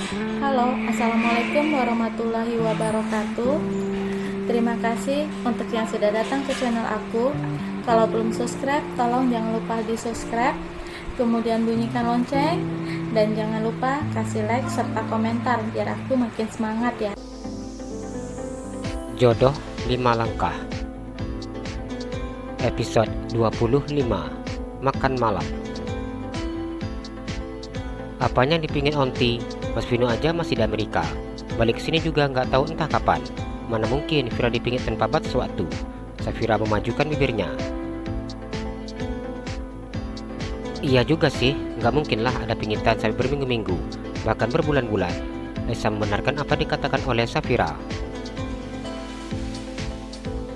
Halo, Assalamualaikum warahmatullahi wabarakatuh. Terima kasih untuk yang sudah datang ke channel aku. Kalau belum subscribe, tolong jangan lupa di subscribe, kemudian bunyikan lonceng, dan jangan lupa kasih like serta komentar biar aku makin semangat ya. Jodoh 5 langkah. Episode 25. Makan malam. Apanya dipingin onti, Mas Vino aja masih di Amerika. Balik sini juga nggak tahu entah kapan. Mana mungkin Vira dipingit tanpa batas waktu. Safira memajukan bibirnya. Iya juga sih, nggak mungkin lah ada pingitan sampai berminggu-minggu, bahkan berbulan-bulan. Esa membenarkan apa dikatakan oleh Safira.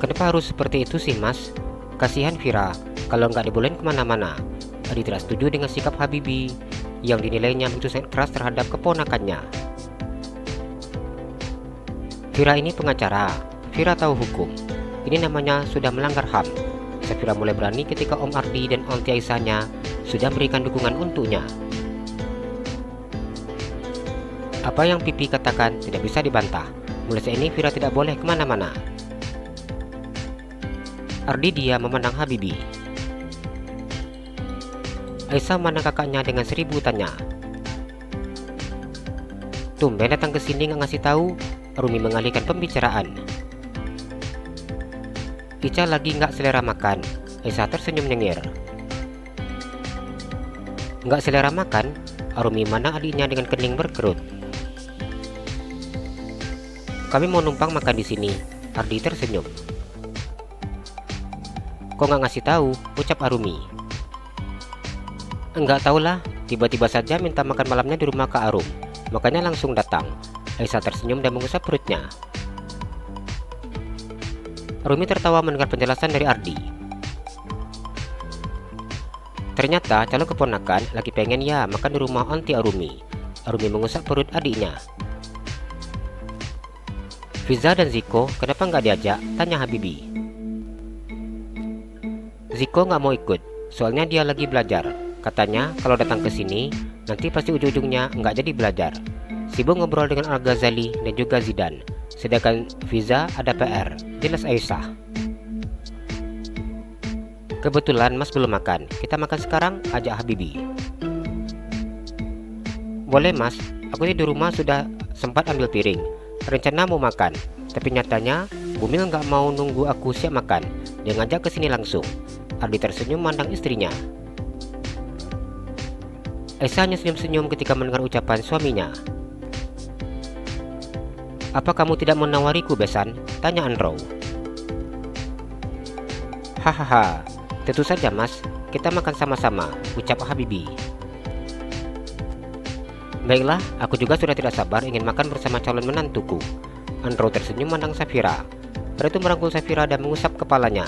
Kenapa harus seperti itu sih mas? Kasihan Vira, kalau nggak dibolehin kemana-mana. Adi tidak setuju dengan sikap Habibi yang dinilainya begitu sangat keras terhadap keponakannya. Vira ini pengacara, Vira tahu hukum. Ini namanya sudah melanggar HAM. Safira mulai berani ketika Om Ardi dan Onti Aisyahnya sudah memberikan dukungan untuknya. Apa yang Pipi katakan tidak bisa dibantah. Mulai saat ini Vira tidak boleh kemana-mana. Ardi dia memandang Habibi. Aisyah memandang kakaknya dengan 1000 tanya. Tumben datang ke sini nggak ngasih tahu. Rumi mengalihkan pembicaraan. Ica lagi nggak selera makan. Aisyah tersenyum nyengir. Nggak selera makan? Rumi mana adiknya dengan kening berkerut. Kami mau numpang makan di sini. Ardi tersenyum. Kok nggak ngasih tahu? Ucap Arumi. Enggak tahulah, tiba-tiba saja minta makan malamnya di rumah Kak Arum. Makanya langsung datang. Aisyah tersenyum dan mengusap perutnya. Arumi tertawa mendengar penjelasan dari Ardi. Ternyata calon keponakan lagi pengen ya makan di rumah Onti Arumi. Arumi mengusap perut adiknya. Fiza dan Ziko kenapa nggak diajak? Tanya Habibi. Ziko nggak mau ikut, soalnya dia lagi belajar. Katanya kalau datang ke sini nanti pasti ujung-ujungnya nggak jadi belajar. Sibuk ngobrol dengan Al-Ghazali dan juga Zidan. Sedangkan Fiza ada PR, jelas Aisyah. Kebetulan Mas belum makan, kita makan sekarang, ajak Habibi. Boleh Mas, aku di rumah sudah sempat ambil piring. Rencana mau makan, tapi nyatanya Bumil nggak mau nunggu aku siap makan. Dia ngajak ke sini langsung. Ardi tersenyum memandang istrinya. Aisyah hanya senyum-senyum ketika mendengar ucapan suaminya. Apa kamu tidak menawariku besan? Tanya Andro. Hahaha, tentu saja mas, kita makan sama-sama, ucap Habibi. Baiklah, aku juga sudah tidak sabar ingin makan bersama calon menantuku. Andro tersenyum memandang Safira. Pada itu merangkul Safira dan mengusap kepalanya.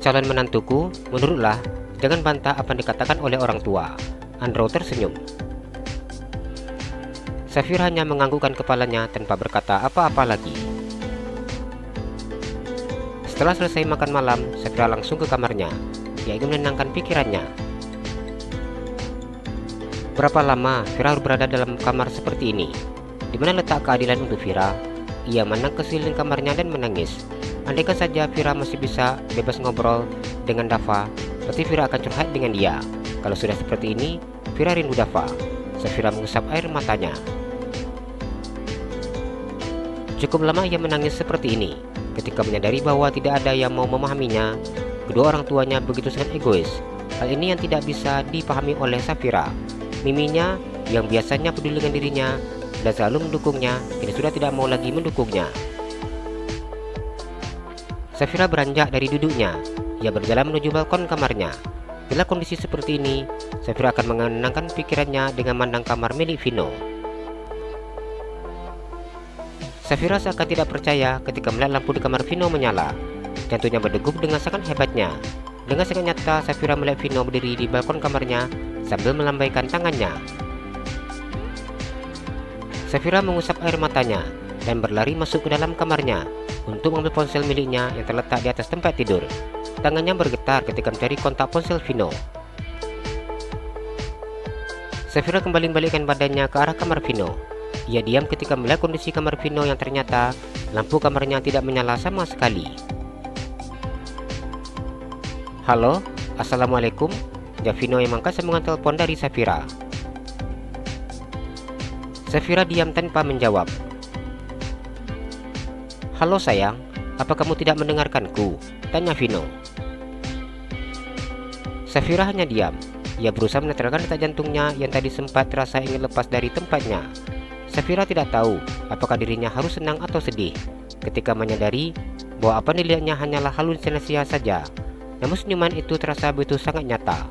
Calon menantuku, menurutlah, jangan bantah apa yang dikatakan oleh orang tua. Andro tersenyum. Safira hanya menganggukkan kepalanya tanpa berkata apa-apa lagi. Setelah selesai makan malam, Safira langsung ke kamarnya. Dia ingin menenangkan pikirannya. Berapa lama Vira harus berada dalam kamar seperti ini? Di mana letak keadilan untuk Vira? Ia menang ke sekeliling kamarnya dan menangis. Andaikan saja Vira masih bisa bebas ngobrol dengan Dava, berarti Vira akan curhat dengan dia. Kalau sudah seperti ini, Vira rindu Dava. Safira mengusap air matanya. Cukup lama ia menangis seperti ini. Ketika menyadari bahwa tidak ada yang mau memahaminya, kedua orang tuanya begitu sangat egois. Hal ini yang tidak bisa dipahami oleh Safira. Miminya yang biasanya peduli dengan dirinya dan selalu mendukungnya, kini sudah tidak mau lagi mendukungnya. Safira beranjak dari duduknya. Ia berjalan menuju balkon kamarnya. Bila kondisi seperti ini, Safira akan menenangkan pikirannya dengan memandang kamar milik Vino. Safira seakan tidak percaya ketika melihat lampu di kamar Vino menyala. Jantungnya berdegup dengan sangat hebatnya. Dengan sangat nyata, Safira melihat Vino berdiri di balkon kamarnya sambil melambaikan tangannya. Safira mengusap air matanya dan berlari masuk ke dalam kamarnya untuk mengambil ponsel miliknya yang terletak di atas tempat tidur. Tangannya bergetar ketika mencari kontak ponsel Vino. Safira kembali membalikkan badannya ke arah kamar Vino. Ia diam ketika melihat kondisi kamar Vino yang ternyata lampu kamarnya tidak menyala sama sekali. "Halo, assalamualaikum," jawab Vino yang mengangkat sambungan telepon dari Safira. Safira diam tanpa menjawab. "Halo sayang, apa kamu tidak mendengarkanku?" tanya Vino. Safira hanya diam. Ia berusaha menetralkan detak jantungnya yang tadi sempat terasa ingin lepas dari tempatnya. Safira tidak tahu apakah dirinya harus senang atau sedih ketika menyadari bahwa apa yang dilihatnya hanyalah halusinasi saja. Namun senyuman itu terasa begitu sangat nyata.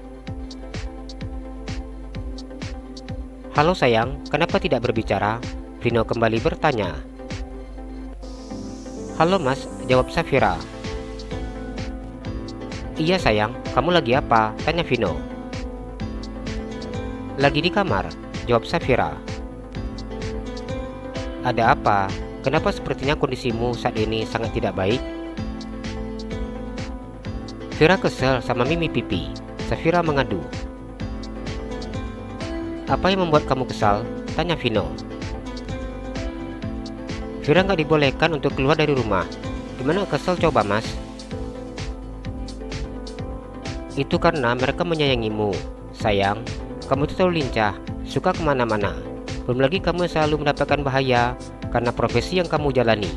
"Halo sayang, kenapa tidak berbicara?" Vino kembali bertanya. "Halo mas," jawab Safira. "Iya sayang, kamu lagi apa?" tanya Vino. "Lagi di kamar," jawab Safira. "Ada apa? Kenapa sepertinya kondisimu saat ini sangat tidak baik?" Vira kesal sama Mimi Pipi. Safira mengadu. "Apa yang membuat kamu kesal?" tanya Vino. "Vira nggak dibolehkan untuk keluar dari rumah. Gimana kesal coba mas?" "Itu karena mereka menyayangimu. Sayang, kamu itu terlalu lincah, suka kemana-mana. Belum lagi kamu selalu mendapatkan bahaya karena profesi yang kamu jalani.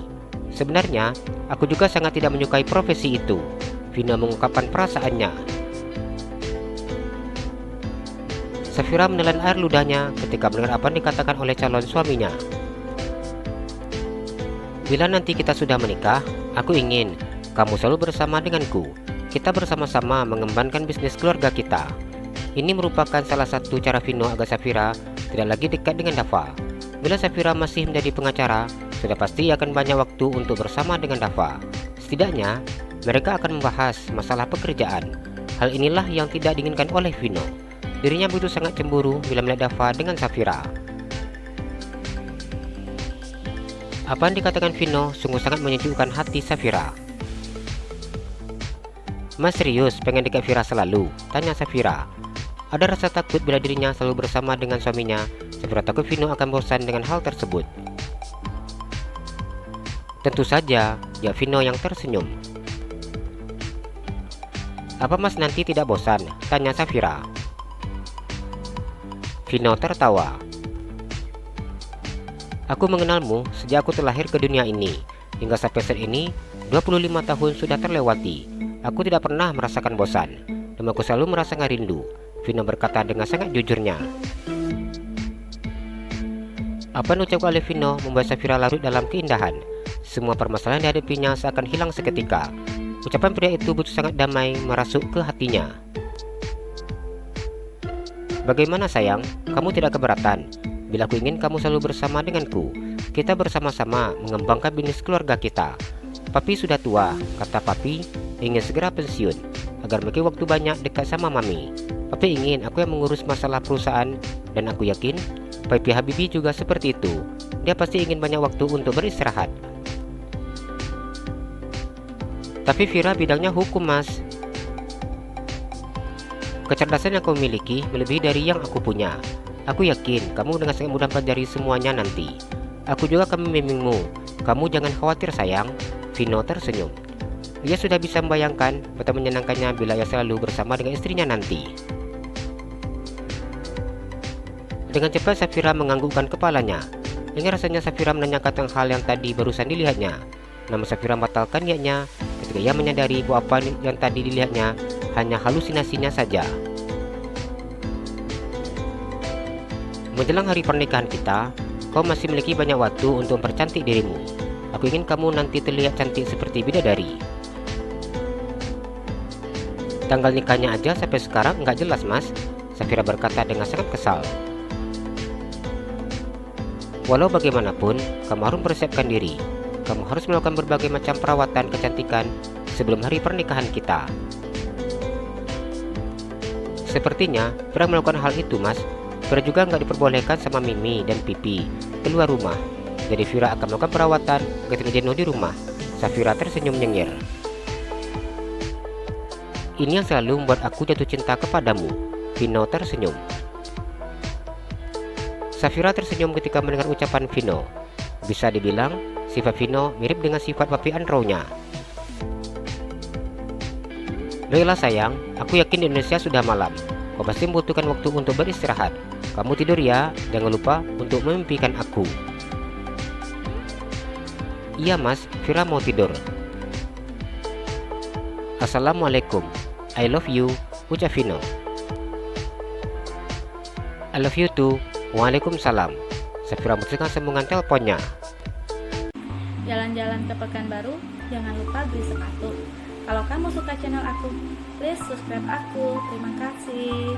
Sebenarnya, aku juga sangat tidak menyukai profesi itu." Vino mengungkapkan perasaannya. Safira menelan air ludahnya ketika mendengar apa yang dikatakan oleh calon suaminya. "Bila nanti kita sudah menikah, aku ingin kamu selalu bersama denganku. Kita bersama-sama mengembangkan bisnis keluarga kita." Ini merupakan salah satu cara Vino agar Safira tidak lagi dekat dengan Dava. Bila Safira masih menjadi pengacara, sudah pasti akan banyak waktu untuk bersama dengan Dava. Setidaknya, mereka akan membahas masalah pekerjaan. Hal inilah yang tidak diinginkan oleh Vino. Dirinya begitu sangat cemburu bila melihat Dava dengan Safira. Apa yang dikatakan Vino sungguh sangat menyejukkan hati Safira. "Mas serius pengen dekat Vira selalu?" tanya Safira. Ada rasa takut bila dirinya selalu bersama dengan suaminya. Safira takut Vino akan bosan dengan hal tersebut. "Tentu saja," jawab Vino yang tersenyum. "Apa mas nanti tidak bosan?" tanya Safira. Vino tertawa. "Aku mengenalmu sejak aku terlahir ke dunia ini. Hingga sampai saat ini, 25 tahun sudah terlewati. Aku tidak pernah merasakan bosan, dan aku selalu merasakan rindu," Vino berkata dengan sangat jujurnya. Apa yang diucapkan oleh Vino membuat Safira larut dalam keindahan. Semua permasalahan yang dihadapinya seakan hilang seketika. Ucapan pria itu begitu sangat damai merasuk ke hatinya. "Bagaimana sayang, kamu tidak keberatan bila aku ingin kamu selalu bersama denganku? Kita bersama-sama mengembangkan bisnis keluarga kita. Papi sudah tua," kata papi, "ingin segera pensiun agar memiliki waktu banyak dekat sama mami. Papi ingin aku yang mengurus masalah perusahaan, dan aku yakin Papi Habibi juga seperti itu. Dia pasti ingin banyak waktu untuk beristirahat." "Tapi Vira bidangnya hukum mas." "Kecerdasan yang kau miliki melebihi dari yang aku punya. Aku yakin kamu dengan sangat mudah mempelajari semuanya nanti. Aku juga akan membimbingmu. Kamu jangan khawatir sayang." Vino tersenyum. Ia sudah bisa membayangkan betapa menyenangkannya bila ia selalu bersama dengan istrinya nanti. Dengan cepat Safira menganggukkan kepalanya. Ingin rasanya Safira menanyakan tentang hal yang tadi barusan dilihatnya. Namun Safira membatalkan niatnya ketika ia menyadari bahwa apa yang tadi dilihatnya hanya halusinasinya saja. "Menjelang hari pernikahan kita, kau masih memiliki banyak waktu untuk mempercantik dirimu. Aku ingin kamu nanti terlihat cantik seperti bidadari." "Tanggal nikahnya aja sampai sekarang nggak jelas mas," Safira berkata dengan sangat kesal. "Walau bagaimanapun, kamu harus mempersiapkan diri. Kamu harus melakukan berbagai macam perawatan kecantikan sebelum hari pernikahan kita." "Sepertinya Vira melakukan hal itu mas. Vira juga nggak diperbolehkan sama Mimi dan Pipi keluar rumah. Jadi Vira akan melakukan perawatan agar tidak jenuh di rumah." Safira tersenyum nyengir. "Ini yang selalu membuat aku jatuh cinta kepadamu." Vino tersenyum. Safira tersenyum ketika mendengar ucapan Vino. Bisa dibilang, sifat Vino mirip dengan sifat papi Andrewnya. Baiklah sayang, aku yakin di Indonesia sudah malam. Kau pasti membutuhkan waktu untuk beristirahat. Kamu tidur ya, jangan lupa untuk memimpikan aku. Iya mas, Vira mau tidur. Assalamualaikum, I love you, ucap Vino. I love you too, waalaikumsalam. Safira memutuskan sambungan teleponnya. Jalan-jalan ke Pekanbaru, jangan lupa beli sepatu. Kalau kamu suka channel aku, please subscribe aku. Terima kasih.